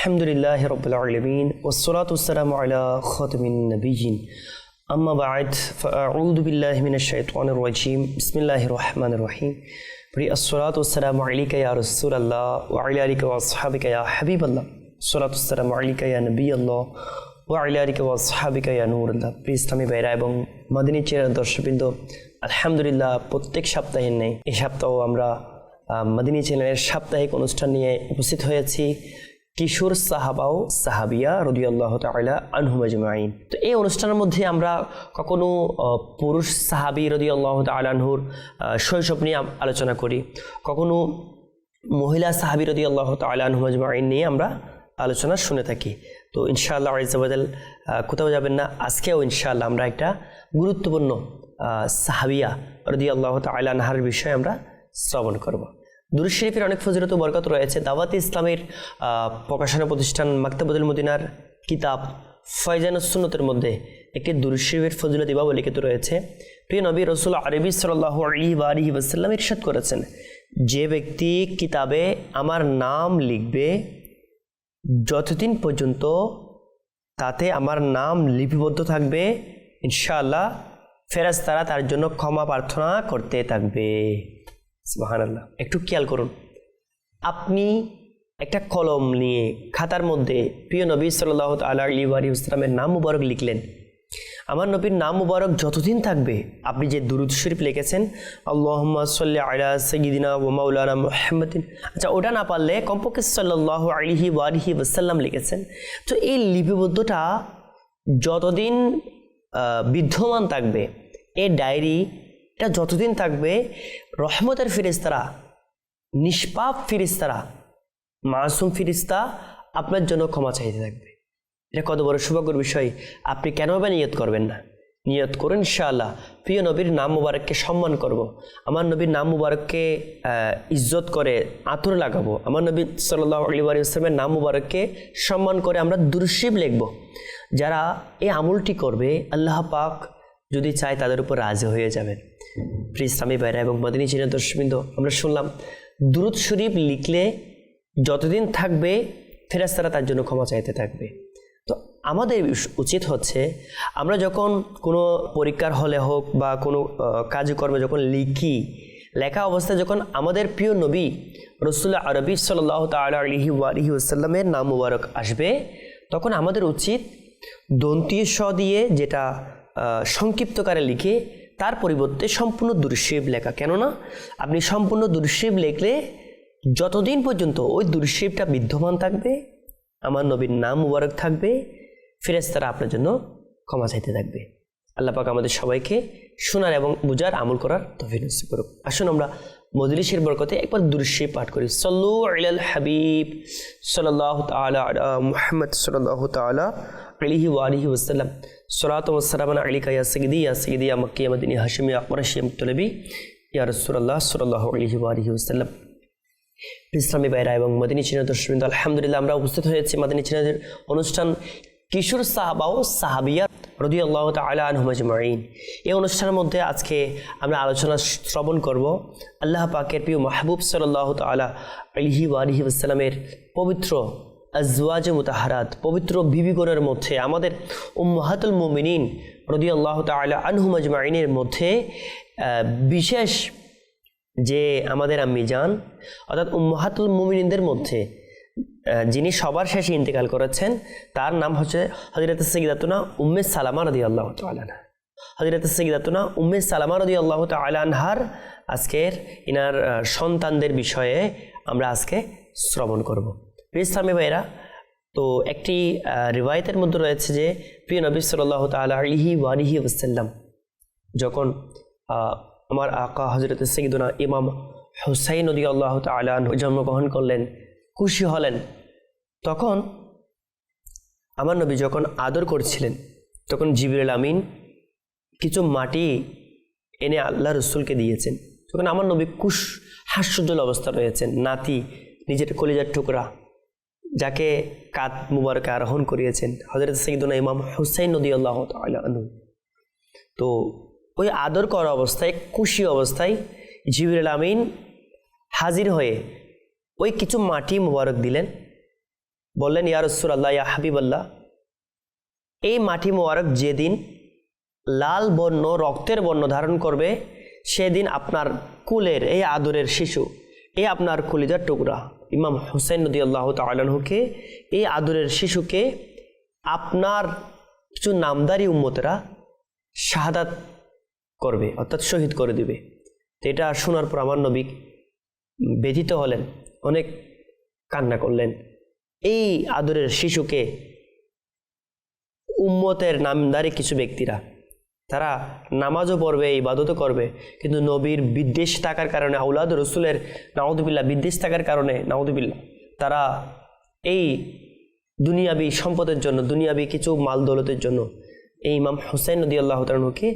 আলহামদুলিল্লাহ রাব্বিল আলামিন ওয়াসসালাতু ওয়াসসালামু আলা খাতামিন নাবিয়্যিন আম্মা বা'দ ফাআউযু বিল্লাহি মিনাশ শাইতানির রাজীম বিসমিল্লাহির রহমানির রহিম আসসালাতু ওয়াসসালামু আলাইকা ইয়া রাসূলুল্লাহ ওয়া আলা আলিকা ওয়া আসহাবিকা ইয়া হাবিবাল্লাহ আসসালাতু ওয়াসসালামু আলাইকা ইয়া নবিয়াল্লাহ ওয়া আলা আলিকা ওয়া আসহাবিকা ইয়া নূরুল্লাহ। প্রিয় ইসলামী ভাইরা এবং মদিনী চ্যানেল দর্শকবৃন্দ, আলহামদুলিল্লাহ প্রত্যেক সপ্তাহে নেই এই সপ্তাহেও আমরা মদিনী চ্যানেলের সাপ্তাহিক অনুষ্ঠান নিয়ে উপস্থিত হয়েছি কিশোর সাহাবা ও সাহাবিয়া রাদিয়াল্লাহু তাআলা আনহুম আজমাইন। তো এই অনুষ্ঠানের মধ্যে আমরা কখনো পুরুষ সাহাবী রাদিয়াল্লাহু তাআলা আনহুর শৈশব নিয়ে আলোচনা করি, কখনো মহিলা সাহাবী রাদিয়াল্লাহু তাআলা আনহুম আজমাইন নিয়ে আমরা আলোচনা শুনে থাকি। তো ইনশাআল্লাহ আজ্জা ওয়া জাল কোথাও যাবেন না, আজকেও ইনশাআল্লাহ আমরা একটা গুরুত্বপূর্ণ সাহাবিয়া রাদিয়াল্লাহু তাআলা আনহার বিষয়ে আমরা শ্রবণ করব। দুরূদ শরীফের অনেক ফজিলত ও বরকত রয়েছে। দাওয়াতে ইসলামের প্রকাশনা প্রতিষ্ঠান মাকতাবাতুল মদিনার কিতাব ফয়জানুস সুন্নতের মধ্যে একটি দুরূদ শরীফের ফজিলত বাব লিখিত রয়েছে। প্রিয় নবী রাসূল আরবি সাল্লাল্লাহু আলাইহি ওয়াসাল্লাম ইরশাদ করেছেন, যে ব্যক্তি কিতাবে আমার নাম লিখবে যতদিন পর্যন্ত তাতে আমার নাম লিপিবদ্ধ থাকবে, ইনশাআল্লাহ ফেরেশতারা তার জন্য ক্ষমা প্রার্থনা করতে থাকবে। সুবহানাল্লাহ। একটু খেয়াল করুন, আপনি একটা কলম নিয়ে খাতার মধ্যে প্রিয় নবী সাল্লাল্লাহু আলাইহি ওয়াসাল্লামের নাম মুবারক লিখলেন। আমার নবীর নাম মুবারক যতদিন থাকবে, আপনি যে দুরূদ শরীফ লিখেছেন আল্লাহুম্মা সাল্লি আলা সাইয়্যিদিনা ওয়া মাওলানা মুহাম্মাদিন, আচ্ছা ওটা না পারলে কমপক্ষে সাল্লাল্লাহু আলাইহি ওয়াসাল্লাম লিখেছেন। তো এই লিপিবদ্ধটা যতদিন বিদ্যমান থাকবে, এই ডায়েরি এটা যতদিন থাকবে, রহমতের ফেরেশতারা, নিষ্পাপ ফেরেশতারা, মাসুম ফেরেশতা আপনার জন্য ক্ষমা চাইতে থাকবে। এটা কত বড় সৌভাগ্যের বিষয়। আপনি কেন বা নিয়ত করবেন না? নিয়ত করুন ইনশাআল্লাহ প্রিয় নবীর নাম মুবারককে সম্মান করব, আমার নবীর নাম মুবারককে ইজ্জত করে আতর লাগাবো, আমার নবী সাল্লাল্লাহু আলাইহি ওয়াসাল্লামের নাম মুবারককে সম্মান করে আমরা দুরূদ শরীফ লিখব। যারা এই আমলটি করবে আল্লাহ পাক যদি চায় তাদের উপর রাজি হয়ে যাবেন। প্রিয় ইসলামী ভাইরা এবং মদিনী চ্যানেল দর্শকবৃন্দ, আমরা শুনলাম দুরূদ শরীফ লিখলে যতদিন থাকবে ফেরেশতারা তার জন্য ক্ষমা চাইতে থাকবে। তো আমাদের উচিত হচ্ছে আমরা যখন কোনো পরীক্ষার হলে হোক বা কোনো কাজকর্মে যখন লেখা অবস্থায় যখন আমাদের প্রিয় নবী রাসূল আরবি সাল্লাল্লাহু তাআলা আলাইহি ওয়াসাল্লামের নাম মুবারক আসবে, তখন আমাদের উচিত দন্তীয় স দিয়ে যেটা সংক্ষিপ্তকারে লিখে তার পরিবর্তে সম্পূর্ণ দুরূদ শরীফ লেখা। কেননা আপনি সম্পূর্ণ দুরূদ শরীফ লিখলে যতদিন পর্যন্ত ওই দুরূদ শরীফটা বিদ্যমান থাকবে, আমার নবীর নাম মুবারক থাকবে, ফেরেশতারা আপনার জন্য ক্ষমা চাইতে থাকবে। আল্লাহ পাক আমাদের সবাইকে শোনার এবং বুঝার আমল করার তৌফিক নসিব করুক। আসুন আমরা মজলিসের বরকতে একবার দুরূদ শরীফ পাঠ করি। সাল্লু আলাল হাবিব সাল্লাল্লাহু তাআলা আলা মুহাম্মদ সাল্লাল্লাহু তাআলা আলাইহি ওয়াসাল্লাম। সালাতু ওয়া সালামু আলাইকা ইয়া সাইয়্যিদি ইয়া মক্কি ইয়া মদিনী হাশিমি ইয়া কুরাইশি ইয়া মুত্তালিবি ইয়া রাসূলুল্লাহ সাল্লাল্লাহু আলাইহি ওয়াসাল্লাম। ইসলামী ভাইরা এবং মদিনী চ্যানেল দর্শকবৃন্দ, আলহামদুলিল্লাহ আমরা উপস্থিত হয়েছি মদিনী চ্যানেলের অনুষ্ঠান কিশোর সাহাবা ও সাহাবিয়া রাদিয়াল্লাহু তাআলা আনহুম আজমাইন। এই অনুষ্ঠানের মধ্যে আজকে আমরা আলোচনা শ্রবণ করব আল্লাহ পাকের প্রিয় মাহবুব সাল্লাল্লাহু তাআলা আলাইহি ওয়াসাল্লামের পবিত্র আজওয়াজে মুতাহারাত, পবিত্র বিবিগণের মধ্যে আমাদের উম্মাহাতুল মুমিনিন রাদিয়াল্লাহু তাআলা আনহুম আজমাইনের মধ্যে বিশেষ যে আমাদের আম্মি জান অর্থাৎ উম্মাহাতুল মুমিনিনদের মধ্যে যিনি সবার শেষে ইন্তেকাল করেছেন, তার নাম হচ্ছে হযরত সাইয়্যিদাতুনা উম্মে সালামা রাদিয়াল্লাহু তাআলা আনহা। হযরত সাইয়্যিদাতুনা উম্মে সালামা রাদিয়াল্লাহু তাআলা আনহার আজকের ইনার সন্তানদের বিষয়ে আমরা আজকে শ্রবণ করব। প্রিয় ইসলামী ভাইরা, তো একটি রিওয়ায়াতের মধ্যে রয়েছে যে প্রিয় নবী সাল্লাল্লাহু তাআলা আলাইহি ওয়াসাল্লাম যখন আমার আকা হযরত সাইয়্যিদুনা ইমাম হুসাইন রাদিয়াল্লাহু তাআলা আনহু জন্মগ্রহণ করলেন, খুশি হলেন, তখন আমার নবী যখন আদর করছিলেন তখন জিবরিল আমিন কিছু মাটি এনে আল্লাহ রসুলকে দিয়েছেন। তখন আমার নবী হাস্যজ্জ্বল অবস্থা রয়েছেন, নাতি নিজের কলিজার টুকরা যাকে কাঁধ মুবারকে আরোহণ করিয়েছেন হযরত সাইয়্যিদুনা ইমাম হুসাইন রাদিয়াল্লাহু তাআলা আনহু। তো ওই আদর করা অবস্থায়, খুশি অবস্থায় জিবরিল আমিন হাজির হয়ে ওই কিছু মাটি মুবারক দিলেন বললেন, ইয়া রাসূলুল্লাহ, ইয়া হাবিবাল্লাহ, এই মাটি মোবারক যেদিন লাল বর্ণ, রক্তের বর্ণ ধারণ করবে, সেদিন আপনার কুলের এই আদরের শিশু, এই আপনার কলিজার টুকরা ইমাম হুসাইন রাদিয়াল্লাহু তাআলা আনহুকে, এই আদরের শিশুকে আপনার কিছু নামদারি উম্মতেরা শাহাদাত করবে, অর্থাৎ শহীদ করে দিবে। তো এটা শোনার পর আমার নবী ব্যথিত হলেন, অনেক কান্না করলেন। এই আদরের শিশুকে উম্মতের নামদারি কিছু ব্যক্তিরা, তারা নামাজও পড়বে, ইবাদতও করবে, কিন্তু নবীর বিদ্বেষ থাকার কারণে, আউলাদ রসুলের নাউযুবিল্লাহ বিদ্বেষ থাকার কারণে, নাউযুবিল্লাহ, তারা এই দুনিয়াবি সম্পদের জন্য, দুনিয়াবি কিছু মাল দৌলতের জন্য এই ইমাম হুসাইন রাদিয়াল্লাহু তাআলা আনহুকে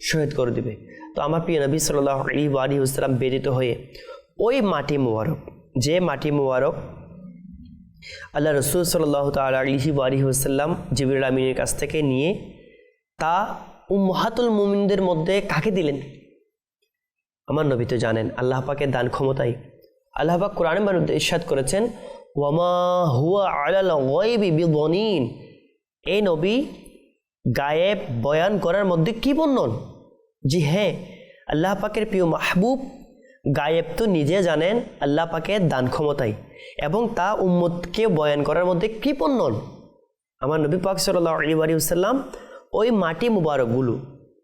শহীদ করে দিবে। তো আমার প্রিয় নবী সাল্লাল্লাহু আলাইহি ওয়াসাল্লাম ব্যথিত হয়ে ওই মাটি মোবারক, যে মাটি মোবারক আল্লাহ রসুল সাল্লাল্লাহু তাআলা আলাইহি ওয়াসাল্লাম জিবরিল আমিনের কাছ থেকে নিয়ে, তা উম্মাহাতুল মুমিনদের মধ্যে কাকে দিলেন? আমার নবী তো জানেন আল্লাহ পাকের দান ক্ষমতাই। আল্লাহ পাক কোরআনের মধ্যে ইরশাদ করেছেন, ওয়ামা হুয়া আলাল গায়বি বিদনীন, এই নবী গায়েব বয়ান করার মধ্যে কি বর্ণন? জি হ্যাঁ, আল্লাহ পাকের প্রিয় মাহবুব গায়েব তো নিজে জানেন আল্লাহ পাকের দান ক্ষমতাই, এবং তা উম্মতকে বয়ান করার মধ্যে কি বর্ণন? আমার নবী পাক সাল্লাল্লাহু আলাইহি ওয়াসাল্লাম ওই মাটি মুবারকগুলো,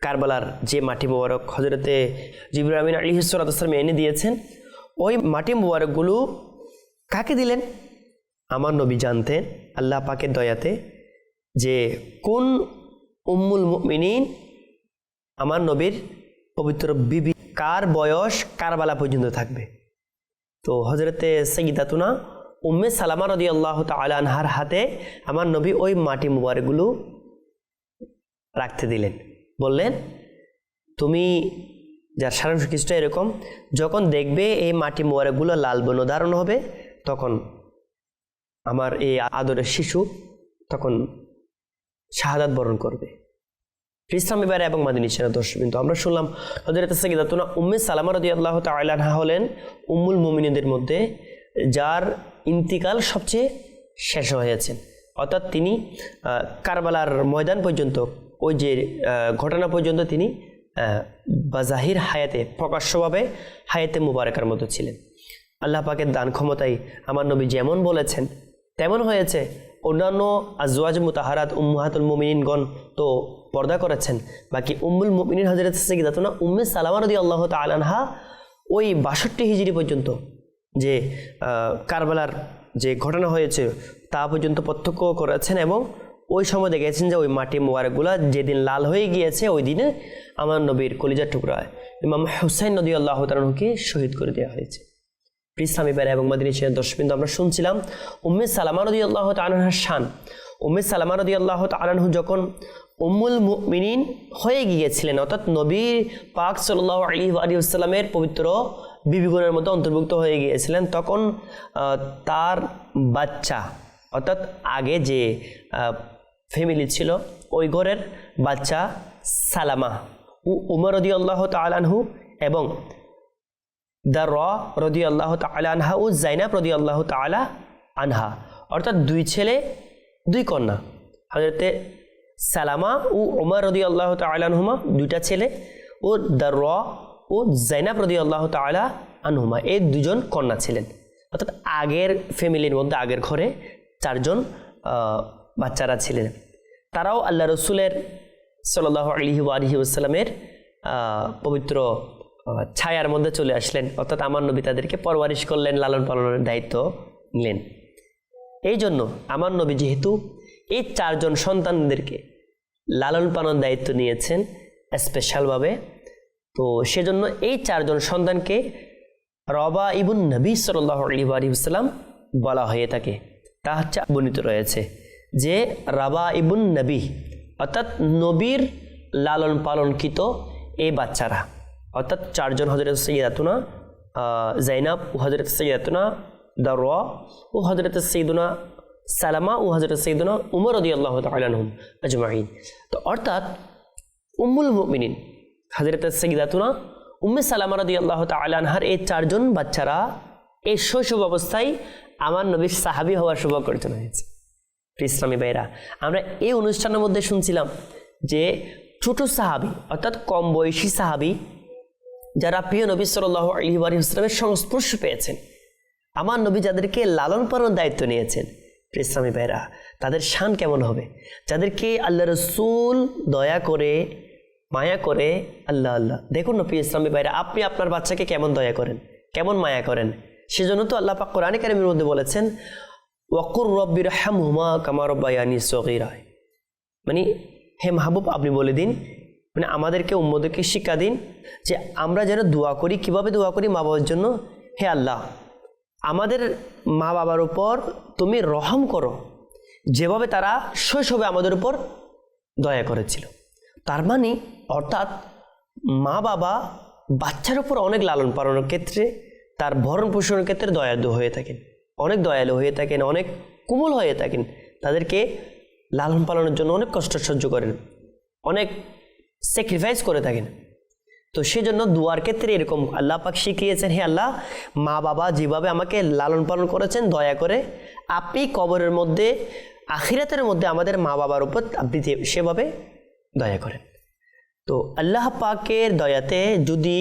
কারবালার যে মাটি মুবারক হযরতে জিবরিল আমিন আলাইহিস সালাতু ওয়াস সালাম এনে দিয়েছেন, ওই মাটি মুবারকগুলো কাকে দিলেন? আমার নবী জানতেন আল্লাহ পাকের দয়াতে যে কোন উম্মুল মুমিনিন আমার নবীর পবিত্র বিবি, কার বয়স কারবালা পর্যন্ত থাকবে। তো হযরতে সাইয়্যিদাতুনা উম্মে সালামা রাদিয়াল্লাহু তাআলা আনহার হাতে আমার নবী ওই মাটি মুবারকগুলো রাখতে দিলেন। বললেন, তুমি, যার সারাংশ কিছুটা এরকম, যখন দেখবে এই মাটি মোবারকগুলো লাল বর্ণ ধারণ হবে, তখন আমার এই আদরের শিশু তখন শাহাদাত বরণ করবে। ইসলামী বাইরে এবং মাদিনী সেনা দর্শক, কিন্তু আমরা শুনলাম হযরত সাইয়্যিদাতুনা উম্মে সালামা রাদিয়াল্লাহু তাআলা আনহা হলেন উম্মুল মুমিনিনদের মধ্যে যার ইন্তিকাল সবচেয়ে শেষ হয়েছেন, অর্থাৎ তিনি কারবালার ময়দান পর্যন্ত, ওই যে ঘটনা পর্যন্ত তিনি বাজাহির হায়াতে, প্রকাশ্যভাবে হায়াতে মুবারাকার মতো ছিলেন। আল্লাহ পাকের দান ক্ষমতায় আমার নবী যেমন বলেছেন তেমন হয়েছে। অন্যান্য আজওয়াজ মুতাহারাত উম্মাহাতুল মুমিনিনগণ তো পর্দা করেছেন, বাকি উম্মুল মুমিনিন হযরত সাইয়্যিদাতুনা উম্মে সালামা রাদিয়াল্লাহু তাআলা আনহা ওই ৬২ হিজরি পর্যন্ত যে কারবালার যে ঘটনা হয়েছে তা পর্যন্ত প্রত্যক্ষ করেছেন, এবং ওই সময় দেখেছেন যে ওই মাটি মোবারকগুলা যেদিন লাল হয়ে গিয়েছে, ওই দিনে আমার নবীর কলিজার টুকরা ইমাম হুসাইন রাদিয়াল্লাহু তাআলা আনহুকে শহীদ করে দেওয়া হয়েছে। ইসলামী বাইরে এবং মাদিনী সেনা দর্শক, কিন্তু আমরা শুনছিলাম উম্মে সালামা রাদিয়াল্লাহু তাআলা আনহার শান। উম্মে সালামা রাদিয়াল্লাহু তাআলা আনহু যখন উম্মুল মুমিনিন হয়ে গিয়েছিলেন, অর্থাৎ নবী পাক সাল্লাল্লাহু আলাইহি ওয়াসাল্লামের পবিত্র বিবিগণের মধ্যে অন্তর্ভুক্ত হয়ে গিয়েছিলেন, তখন তার বাচ্চা, অর্থাৎ আগে যে ফ্যামিলি ছিল ওই ঘরের বাচ্চা সালামা ও উমর রাদিয়াল্লাহু তাআলা আনহু এবং দাররা রাদিয়াল্লাহু তাআলা আনহা ও যায়নাব রাদিয়াল্লাহু তাআলা আনহা, অর্থাৎ দুই ছেলে দুই কন্যা। হযরতে সালামা ও উমর রাদিয়াল্লাহু তাআলা আনহুমা দুইটা ছেলে, ও দাররা ও যায়নাব রাদিয়াল্লাহু তাআলা আনহুমা এই দুজন কন্যা ছিলেন। অর্থাৎ আগের ফ্যামিলির মধ্যে, আগের ঘরে 4 জন বাচ্চারা ছিলেন। তারাও আল্লাহ রসুলের সাল্লাল্লাহু আলাইহি ওয়াসাল্লামের পবিত্র ছায়ার মধ্যে চলে আসলেন, অর্থাৎ আমার নবী তাদেরকে পরওয়ারিশ করলেন, লালন পালনের দায়িত্ব নিলেন। এই জন্য আমার নবী যেহেতু এই 4 জন সন্তানদেরকে লালন পালন দায়িত্ব নিয়েছেন স্পেশালভাবে, তো সেজন্য এই 4 জন সন্তানকে রবা ইবুন নবী সাল্লাল্লাহু আলাইহি ওয়াসাল্লাম বলা হয়ে থাকে। তা হচ্ছে বর্ণিত রয়েছে যে রাবা ইবুন নবী, অর্থাৎ নবীর লালন পালনকৃত এই বাচ্চারা, অর্থাৎ 4 জন হযরত সাইয়্যিদাতুনা যায়নাব ও হযরত সাইয়্যিদাতুনা দাররা ও হযরত সাইয়্যিদুনা সালামা ও হযরত সাইয়্যিদুনা উমর রাদিয়াল্লাহু তাআলা আনহুম আজমাইন। তো অর্থাৎ উম্মুল মুমিনিন হযরত সাইয়্যিদাতুনা উম্মে সালামা রাদিয়াল্লাহু তাআলা আনহার এই 4 জন বাচ্চারা এই শৈশব অবস্থায় আমার নবীর সাহাবী হওয়ার সৌভাগ্য অর্জন হয়েছে। ইসলামী ভাইরা, আমরা এই অনুষ্ঠানের মধ্যে শুনছিলাম যে ছোট সাহাবী অর্থাৎ কম বয়সী সাহাবী যারা প্রিয় নবী সাল্লাল্লাহু আলাইহি ওয়াসাল্লামের সংস্পর্শ পেয়েছেন, আমার নবী যাদেরকে লালন পালন দায়িত্ব নিয়েছেন, ইসলামী ভাইরা, তাদের শান কেমন হবে? যাদেরকে আল্লাহ রসুল দয়া করে মায়া করে, আল্লাহ আল্লাহ, দেখুন না প্রিয় ইসলামী ভাইরা, আপনি আপনার বাচ্চাকে কেমন দয়া করেন, কেমন মায়া করেন। সেজন্য তো আল্লাহ পাক কোরআনে কারীমের মধ্যে বলেছেন ওয়াকুর রব্বিরহামহুমা কামা রাব্বায়ানি সগীরা, মানে হে মাহবুব আপনি বলে দিন, মানে আমাদেরকে উম্মতকে শিক্ষা দিন যে আমরা যেন দোয়া করি। কিভাবে দোয়া করি? মা বাবার জন্য, হে আল্লাহ আমাদের মা বাবার উপর তুমি রহম করো যেভাবে তারা শৈশবে আমাদের উপর দয়া করেছিল। তার মানে অর্থাৎ মা বাবা বাচ্চার উপর অনেক লালন পালনের ক্ষেত্রে, তার ভরণ পোষণের ক্ষেত্রে দয়ালু হয়ে থাকেন, অনেক দয়ালু হয়ে থাকেন, অনেক কোমল হয়ে থাকেন, তাদেরকে লালন পালনের জন্য অনেক কষ্ট সহ্য করেন, অনেক স্যাক্রিফাইস করে থাকেন। তো সেই জন্য দুয়ার ক্ষেত্রে এরকম আল্লাহ পাক শিখিয়েছেন, হে আল্লাহ মা বাবা যেভাবে আমাকে লালন পালন করেছেন দয়া করে, আপনি কবরের মধ্যে আখিরাতের মধ্যে আমাদের মা বাবার উপর আপনি সেভাবে দয়া করেন। তো আল্লাহ পাকের দয়াতে যদি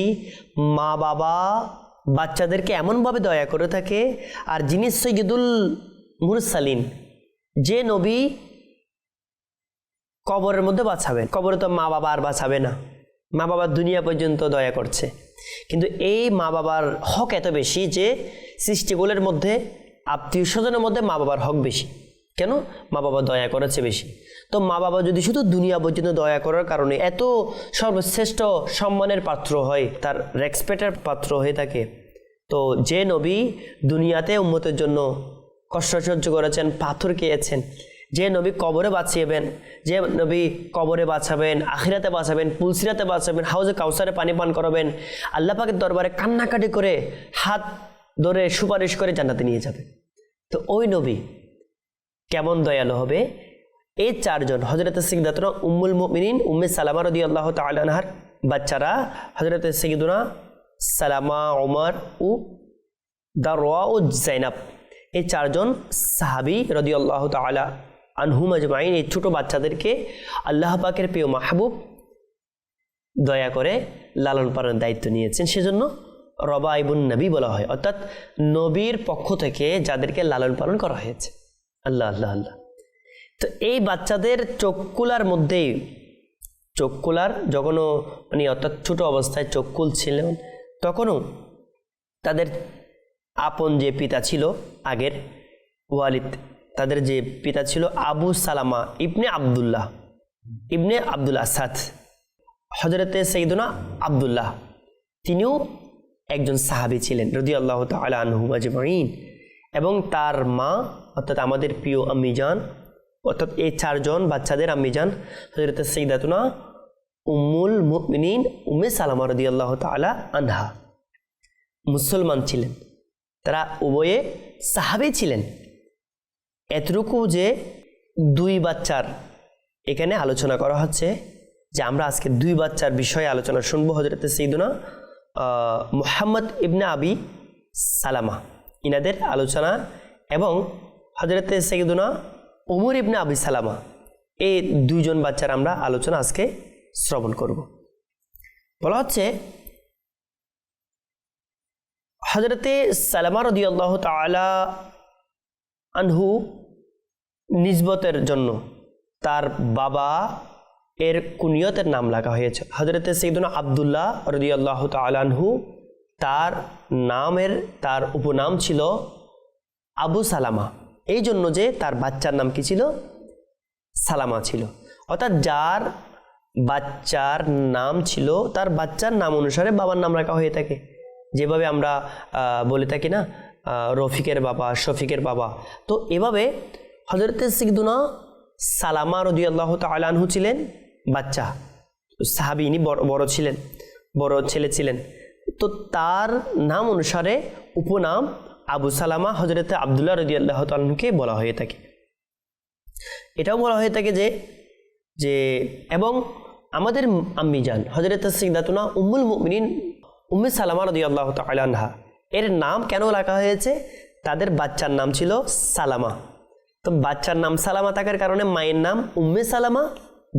মা বাবা বাচ্চাদেরকে এমনভাবে দয়া করে থাকে, আর যিনি সৈয়দুল মুরসালিন, যে নবী কবরের মধ্যে বাঁচাবেন, কবরে তো মা বাবা আর বাঁচাবে না, মা বাবার দুনিয়া পর্যন্ত দয়া করছে, কিন্তু এই মা বাবার হক এত বেশি যে সৃষ্টিগুলোর মধ্যে আত্মীয় স্বজনের মধ্যে মা বাবার হক বেশি। কেন? মা বাবা দয়া করেছে বেশি। তো মা বাবা যদি শুধু দুনিয়া পর্যন্ত দয়া করার কারণে এত সর্বশ্রেষ্ঠ সম্মানের পাত্র হয়, তার রেসপেক্টের পাত্র হয়ে থাকে, তো যে নবী দুনিয়াতে উম্মতের জন্য কষ্ট সহ্য করেছেন, পাথর খেয়েছেন, যে নবী কবরে বাঁচিয়েবেন, যে নবী কবরে বাঁচাবেন, আখিরাতে বাঁচাবেন, পুলসিরাতে বাঁচাবেন, হাউজে কাউসারে পানি পান করাবেন, আল্লাহ পাকের দরবারে কান্নাকাটি করে হাত ধরে সুপারিশ করে জান্নাতে নিয়ে যাবে, তো ওই নবী কেমন দয়ালু হবে? এই চারজন হযরত সাইয়্যিদাতুনা উম্মুল মুমিনিন উম্মে সালামা রাদিয়াল্লাহু তাআলা আনহার বাচ্চারা, হযরত সাইয়্যিদুনা সালামা, ওমর ও দারওয়া ও জাইনাব, এই চারজন সাহাবী রাদিয়াল্লাহু তাআলা আনহুম আজমাইন, এই ছোট বাচ্চাদেরকে আল্লাহ পাকের প্রিয় মাহবুব দয়া করে লালন পালনের দায়িত্ব নিয়েছেন। সেজন্য রবাইবুন নবী বলা হয়, অর্থাৎ নবীর পক্ষ থেকে যাদেরকে লালন পালন করা হয়েছে। আল্লাহ আল্লাহ আল্লাহ। তো এই বাচ্চাদের চোখকুলার মধ্যেই, চোখকুলার যখনও মানে অর্থাৎ ছোট অবস্থায় চোখকুল ছিলেন, তখনও তাদের আপন যে পিতা ছিল আগের ওয়ালিদ, তাদের যে পিতা ছিল আবু সালামা ইবনে আবদুল্লাহ ইবনে আব্দুল আসাদ, হযরতে সাইয়্যিদুনা আবদুল্লাহ, তিনিও একজন সাহাবী ছিলেন রাদিয়াল্লাহু তাআলা আনহুম আজমাইন। এবং তার মা অর্থাৎ আমাদের প্রিয় আম্মিজান, অর্থাৎ এই চারজন বাচ্চাদের আম্মিজান হযরত সাইয়্যিদাতুনা উম্মুল মুমিনিন উম্মে সালামা রাদিয়াল্লাহু তাআলা আনহা মুসলমান ছিলেন, তারা উভয়ে সাহাবী ছিলেন। এতটুকু যে দুই বাচ্চার এখানে আলোচনা করা হচ্ছে, যে আমরা আজকে দুই বাচ্চার বিষয়ে আলোচনা শুনবো, হযরত সাইয়্যিদুনা মুহাম্মদ ইবনে আবি সালামা ইনাদের আলোচনা, এবং হযরত সাইয়্যিদুনা ওমর ইবনে আবি সালামা, এই দুইজন বাচ্চার আমরা আলোচনা আজকে শ্রবণ করব। বলা হচ্ছে হযরতে সালামা রাদিয়াল্লাহু তাআলা আনহু নিসবতের জন্য তার বাবা এর কুনিয়তের নাম লাগা হয়েছে হযরতে সাইয়্যিদুনা আব্দুল্লাহ রাদিয়াল্লাহু তাআলা আনহু, তার নামের তার উপনাম ছিল আবু সালামা, এই জন্য যে তার বাচ্চার নাম কি ছিল? সালামা ছিল। অর্থাৎ যার বাচ্চার নাম ছিল তার বাচ্চার নাম অনুসারে বাবার নাম রাখা হয়ে থাকে। যেভাবে আমরা বলে থাকি না, রফিকের বাবা, শফিকের বাবা, তো এভাবে হযরতে সাইয়্যিদুনা সালামা রাদিয়াল্লাহু তাআলা আনহু ছিলেন বাচ্চা সাহাবী, ইনি বড় ছিলেন, বড় ছেলে ছিলেন, তো তার নাম অনুসারে উপনাম আবু সালামা হযরতে আব্দুল্লাহ রাদিয়াল্লাহু তাআলা আনহুকে বলা হয়ে থাকে। এটাও বলা হয়ে থাকে যে এবং আমাদের আম্মিজান হযরতে সাইয়্যিদাতুনা উম্মুল মুমিনিন উম্মে সালামা রাদিয়াল্লাহু তাআলা আনহা, এর নাম কেন রাখা হয়েছে? তাদের বাচ্চার নাম ছিল সালামা। তো বাচ্চার নাম সালামা থাকার কারণে মায়ের নাম উম্মে সালামা,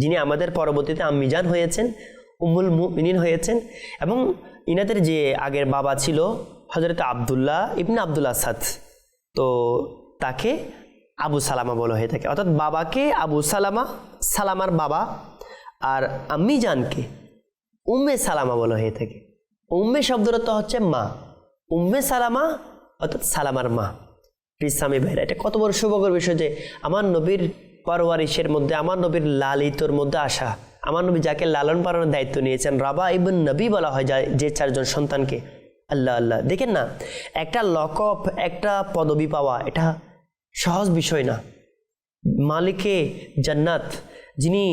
যিনি আমাদের পরবর্তীতে আম্মিজান হয়েছেন, উম্মুল মুমিনিন হয়েছেন। এবং ইনাদের যে আগের বাবা ছিল হযরত আব্দুল্লাহ ইবনে আব্দুল আসাদ, তো তাকে আবু সালামা বলা হয়ে থাকে। অর্থাৎ বাবাকে আবু সালামা, সালামার বাবা, আর আম্মিজানকে উম্মে সালামা বলা হয়ে থাকে। উম্মে শব্দের অর্থ হচ্ছে মা, উম্মে সালামা অর্থাৎ সালামার মা। ইসলামী ভাইরা, এটা কত বড় সৌভাগ্যের বিষয় যে আমার নবীর পরওয়ারিশের মধ্যে, আমার নবীর লালিতর মধ্যে আসা, আমার নবী যাকে লালন পালনের দায়িত্ব নিয়েছেন, রাবা ইবন নবী বলা হয় যায় যে 4 জন সন্তানকে। আল্লাহ আল্লাহ, দেখেন না, একটা লকব, একটা পদবি পাওয়া এটা সহজ বিষয় না। মালিকে জান্নাত, যিনি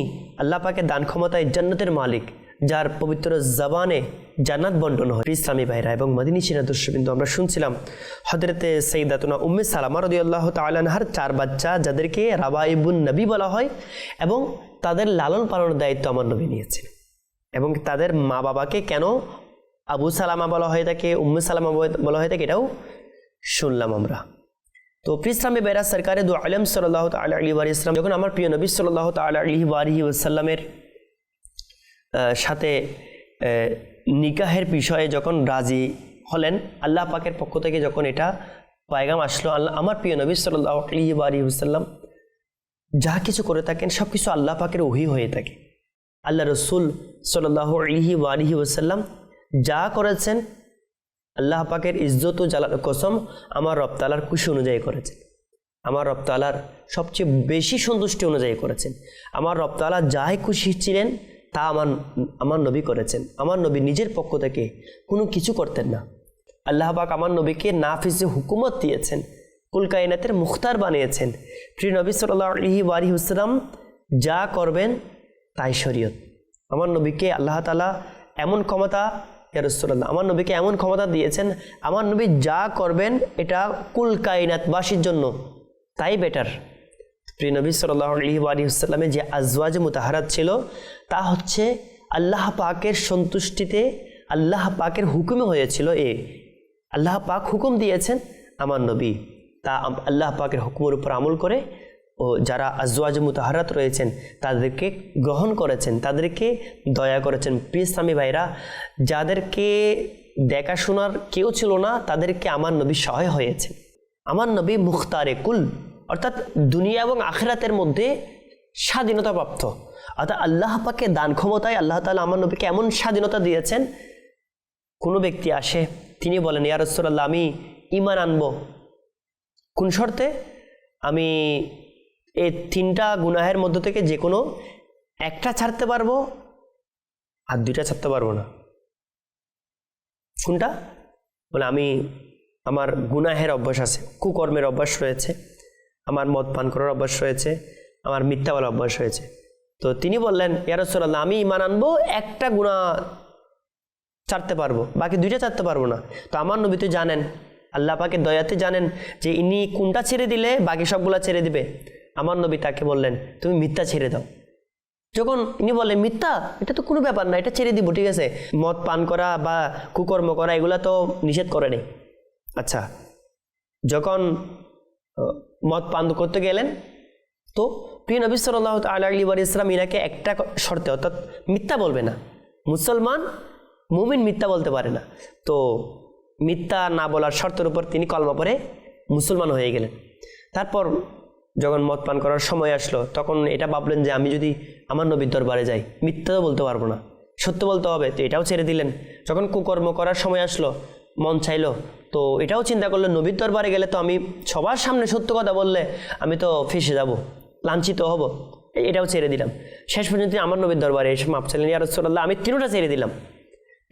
আল্লাহ পাকের দান ক্ষমতায় জান্নাতের মালিক, যার পবিত্র জবানে জান্নাত বন্টন হয়। ইসলামী ভাইরা এবং মদিনী সিনা দর্শকবৃন্দ, আমরা শুনছিলাম হযরতে সাইয়্যিদাতুনা উম্মে সালামা রাদিয়াল্লাহু তাআলা আনহার 4 বাচ্চা, যাদেরকে রাবা ইবুন নবী বলা হয়, এবং তাদের লালন পালনের দায়িত্ব আমার নবী নিয়েছেন। এবং তাদের মা বাবাকে কেন আবু সালামা বলা হয়ে থাকে, উম্মে সালামা বলা হয়ে থাকে, এটাও শুনলাম আমরা। তো ইসলামী ভাইরা, সরকারে দু আলম সাল্লাল্লাহু তাআলা আলাইহি ওয়া সাল্লাম যখন আমার প্রিয় নবী সাল্লাল্লাহু তাআলা আলাইহি ওয়া সাল্লামের সাথে নিকাহের বিষয়ে যখন রাজি হলেন, আল্লাহ পাকের পক্ষ থেকে যখন এটা পয়গাম আসলো, আমার প্রিয় নবী সাল্লাল্লাহু আলাইহি ওয়া সাল্লাম যা কিছু করে থাকেন সব কিছু আল্লাহ পাকের ওহী হয়ে থাকে। আল্লাহ রসুল সাল্লাল্লাহু আলাইহি ওয়া সাল্লাম যা করেছেন আল্লাহ পাকের ইজ্জত ও জালাল কসম আমার রব তাআলার খুশি অনুযায়ী করেছেন, আমার রব তাআলার সবচেয়ে বেশি সন্তুষ্টি অনুযায়ী করেছেন। আমার রব তাআলা যাই খুশি ছিলেন তা আমার নবী করেছেন। আমার নবী নিজের পক্ষ থেকে কোনো কিছু করতেন না। আল্লাহ পাক আমার নবীকে নাফিজে হুকুমত দিয়েছেন, কুল কায়নাতের মুখতার বানিয়েছেন। প্রিয় নবী সাল্লাল্লাহু আলাইহি ওয়া সাল্লাম যা করবেন তাই শরীয়ত। আমার নবীকে আল্লাহ তাআলা এমন ক্ষমতা, ইয়া রাসূলুল্লাহ, আমার নবীকে এমন ক্ষমতা দিয়েছেন, আমার নবী যা করবেন এটা কুল কায়নাতবাসীর জন্য তাই বেটার। প্রিয় নবী সাল্লাল্লাহু আলাইহি ওয়া সাল্লামের যে আজওয়াজ মুতাহারাত ছিল তা হচ্ছে আল্লাহ পাকের সন্তুষ্টিতে আল্লাহ পাকের হুকুমে হয়েছিল। আল্লাহ পাক হুকুম দিয়েছেন, আমার নবী তা আল্লাহ পাকের হুকুমের উপর আমল করে ও যারা আজওয়াজ মুতাহারাত রয়েছেন তাদেরকে গ্রহণ করেছেন, তাদেরকে দয়া করেছেন। প্রিয় ইসলামী ভাইরা, যাদেরকে দেখাশোনার কেউ ছিল না তাদেরকে আমার নবী সহায় হয়েছেন। আমার নবী মুখতারে কুল, অর্থাৎ দুনিয়া এবং আখিরাতের মধ্যে স্বাধীনতা প্রাপ্ত। অর্থাৎ আল্লাহ পাকের দান ক্ষমতায় আল্লাহ তাআলা আমার নবীকে এমন স্বাধীনতা দিয়েছেন, কোনো ব্যক্তি আসে, তিনি বলেন, ইয়া রাসূলুল্লাহ, আমি ঈমান আনবো, কোন শর্তে? আমি এই 3টা গুনাহের মধ্য থেকে যে কোনো একটা ছাড়তে পারবো আর 2টা ছাড়তে পারবো না। কোনটা? বলে, আমি আমার গুনাহের অভ্যাস আছে, কুকর্মের অভ্যাস রয়েছে, আমার মদ পান করার অভ্যাস রয়েছে, আমার মিথ্যা বলার অভ্যাস রয়েছে। তো তিনি বললেন, ইয়া রাসূলুল্লাহ, আমি ঈমান আনবো, একটা গুনাহ ছাড়তে পারবো, বাকি 2টা ছাড়তে পারবো না। তো আমার নবী তো জানেন, আল্লাহ পাকের দয়াতে জানেন যে ইনি কোনটা ছেড়ে দিলে বাকি সবগুলা ছেড়ে দিবে। আমার নবী তাকে বললেন, তুমি মিথ্যা ছেড়ে দাও। যখন ইনি বললেন মিথ্যা, এটা তো কোনো ব্যাপার না, এটা ছেড়ে দিব, ঠিক আছে, মদ পান করা বা কুকর্ম করা এগুলা তো নিষেধ করেনি। আচ্ছা, যখন মদ পান করতে গেলেন তো প্রিয় নবী সাল্লাল্লাহু তাআলা আলাইহি ওয়া সাল্লাম ইনাকে একটা শর্তে, অর্থাৎ মিথ্যা বলবে না। মুসলমান মুমিন মিথ্যা বলতে পারে না। তো মিথ্যা না বলার শর্তের উপর তিনি কলমা পড়ে মুসলমান হয়ে গেলেন। তারপর যখন মদ পান করার সময় আসলো তখন এটা ভাবলেন যে আমি যদি আমার নবীর দরবারে যাই মিথ্যা তো বলতে পারবো না, সত্য বলতে হবে, তো এটাও ছেড়ে দিলেন। যখন কুকর্ম করার সময় আসলো, মন চাইলো, তো এটাও চিন্তা করলেন নবীর দরবারে গেলে তো আমি সবার সামনে সত্য কথা বললে আমি তো ফেঁসে যাব, লাঞ্ছিত হব, এটাও ছেড়ে দিলাম। শেষ পর্যন্ত আমার নবীর দরবারে এসে মাপ চাইলেন, ইয়া রাসূলুল্লাহ, আমি 3টা ছেড়ে দিলাম।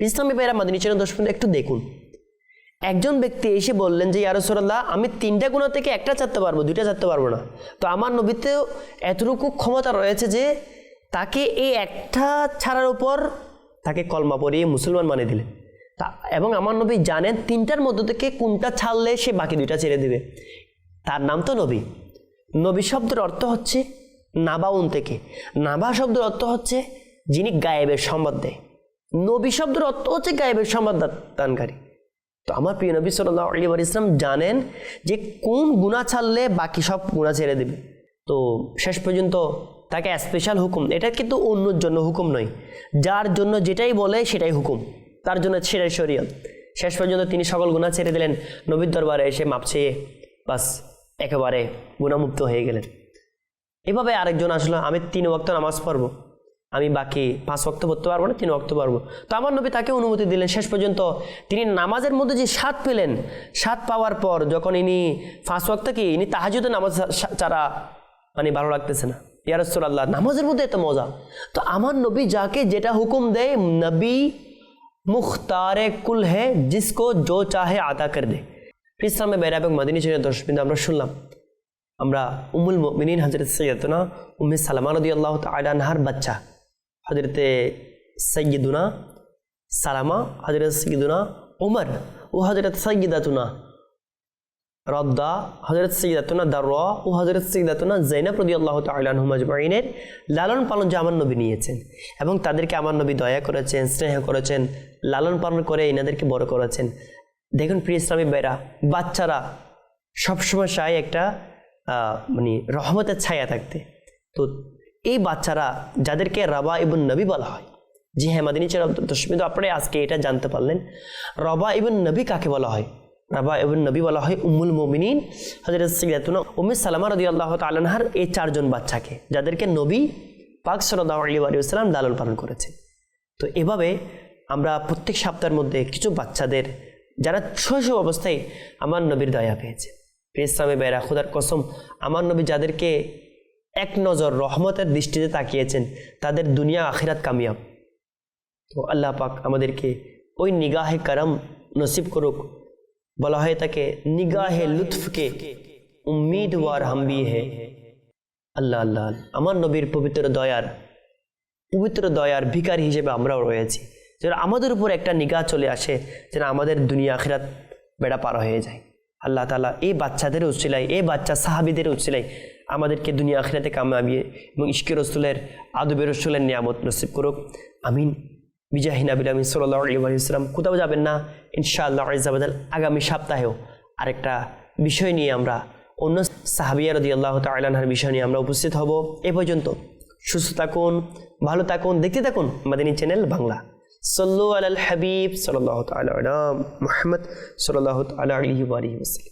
ইসলামী ভাইরা, মাদিনী চ্যানেল দর্শক একটু দেখুন, একজন ব্যক্তি এসে বললেন যে ইয়া রাসূলুল্লাহ, আমি 3টা গুনাহ থেকে একটা ছাড়তে পারবো, 2টা ছাড়তে পারবো না। তো আমার নবীতেও এতটুকু ক্ষমতা রয়েছে যে তাকে এই একটা ছাড়ার উপর তাকে কলমা পড়িয়ে মুসলমান বানিয়ে দিলেন। এবং আমার নবী জানেন 3টার মধ্য থেকে কোনটা ছাড়লে সে বাকি 2টা ছেড়ে দেবে। তার নাম তো নবী। নবী শব্দের অর্থ হচ্ছে নাবাউন থেকে, নাবা শব্দের অর্থ হচ্ছে যিনি গায়েবের সংবাদ দেয়। নবী শব্দের অর্থ হচ্ছে গায়েবের সংবাদ দানকারী। তো আমার প্রিয় নবী সাল্লাল্লাহু আলাইহি ওয়াসাল্লাম জানেন যে কোন গুনাহ ছাড়লে বাকি সব গুনাহ ছেড়ে দেবে। তো শেষ পর্যন্ত তাকে স্পেশাল হুকুম, এটা কিন্তু অন্যর জন্য হুকুম নয়, যার জন্য যেটাই বলে সেটাই হুকুম, তার জন্য সেটাই শরীয়ত। শেষ পর্যন্ত তিনি সকল গুনাহ ছেড়ে দিলেন, নবীর দরবারে এসে মাপ চেয়ে বাস একেবারে গুনাহমুক্ত হয়ে গেলেন। এভাবে আরেকজন আসলো, আমি 3 ওয়াক্ত নামাজ পড়বো, আমি বাকি 5 ওয়াক্ত পড়তে পারবো না, 3 ওয়াক্ত পারবো। তো আমার নবী তাকে অনুমতি দিলেন। শেষ পর্যন্ত তিনি নামাজের মধ্যে যে স্বাদ পেলেন, স্বাদ পাওয়ার পর যখন ইনি 5 ওয়াক্ত কি ইনি তাহাজ্জুদে নামাজ ছাড়া মানে ভালো লাগতেছে না, ইয়া রাসূলুল্লাহ নামাজের মধ্যে এত মজা। তো আমার নবী যাকে যেটা হুকুম দেয়, নবী মুখতারে কুল হে জিসকো জো চাহে আতা কর দে। ইসলামে বেরা এবং মদিনী চ্যানেল দর্শকবৃন্দ, আমরা শুনলাম, আমরা উম্মুল মুমিনিন হযরত সৈয়দনা উম্মে সালামা রাদিয়াল্লাহু তাআলা আনহার বাচ্চা হযরতে সৈয়দুনা সালামা, হযরত সৈয়দুনা উমর ও হযরত সৈয়দাতুনা রদ্দা, হযরত সৈয়দাতুনা দারওয়া ও হযরত সৈয়দাতুনা যায়েনব রাদিয়াল্লাহু তাআলা আনহুম আজমাইনের লালন পালন যে আমার নবী নিয়েছেন, এবং তাদেরকে আমার নবী দয়া করেছেন, স্নেহ করেছেন, লালন পালন করে এনাদেরকে বড় করেছেন। দেখুন প্রিয় ইসলামী ভাইরা, বাচ্চারা সবসময় চায় একটা মানে রহমতের ছায়া থাকতে। তো এই বাচ্চারা যাদেরকে রাবা ইবন নবী বলা হয়, জি হ্যাঁ মাদিনী চ্যানেল দর্শকবৃন্দ, আপনারা আজকে এটা জানতে পারলেন রাবা ইবন নবী কাকে বলা হয়। রাবা ইবন নবী বলা হয় উম্মুল মুমিনিন হযরত সাইয়্যিদাতুনা উম্মে সালামা রাদিয়াল্লাহু তাআলা আনহার এই 4 জন বাচ্চাকে, যাদেরকে নবী পাক সাল্লাল্লাহু আলাইহি ওয়াসাল্লাম লালন পালন করেছেন। তো এভাবে আমরা প্রত্যেক সপ্তাহের মধ্যে কিছু বাচ্চাদের যারা শৈশব অবস্থায় আমার নবীর দয়া পেয়েছে, ইসলামে বেরা খোদার কসম, আমার নবী যাদেরকে এক নজর রহমতের দৃষ্টিতে তাকিয়েছেন, তাদের দুনিয়া আখিরাত কামিয়াব। তো আল্লাহ পাক আমাদেরকে ওই নিগাহে করম নসিব করুক। বলা হয় তাকে নিগাহে লুৎফকে উম্মিদওয়ার হাম ভি হে। আল্লাহ আল্লাহ, আমার নবীর পবিত্র দয়ার ভিখারি হিসেবে আমরাও রয়েছি, যেন আমাদের উপর একটা নিগাহ চলে আসে, যেন আমাদের দুনিয়া আখিরাত বেড়া পার হয়ে যায়। আল্লাহ তাআলা এই বাচ্চাদের উসিলায়, এই বাচ্চা সাহাবীদের উসিলায় আমাদেরকে দুনিয়া আখিরাতে কামিয়াবি এবং ইশকে রাসূলের আদবে রাসূলের নিয়ামত নসিব করুক। আমিন। বিজাহি নবী আমিন সাল্লাল্লাহু আলাইহি ওয়াসাল্লাম। কোথাও যাবেন না, ইনশাআল্লাহ আযজা ওয়াজাল আগামী সপ্তাহেও আরেকটা বিষয় নিয়ে আমরা অন্য সাহাবিয়া রাদিয়াল্লাহু তাআলা আনহার বিষয় নিয়ে আমরা উপস্থিত হব। এ পর্যন্ত সুস্থ থাকুন, ভালো থাকুন, দেখতে থাকুন মাদানী চ্যানেল বাংলা। সাল্লু আলাল হাবিব সাল্লাল্লাহু তাআলা আলা মুহাম্মদ সাল্লাল্লাহু তাআলা আলাইহি ওয়া আলিহি ওয়াসাল্লাম।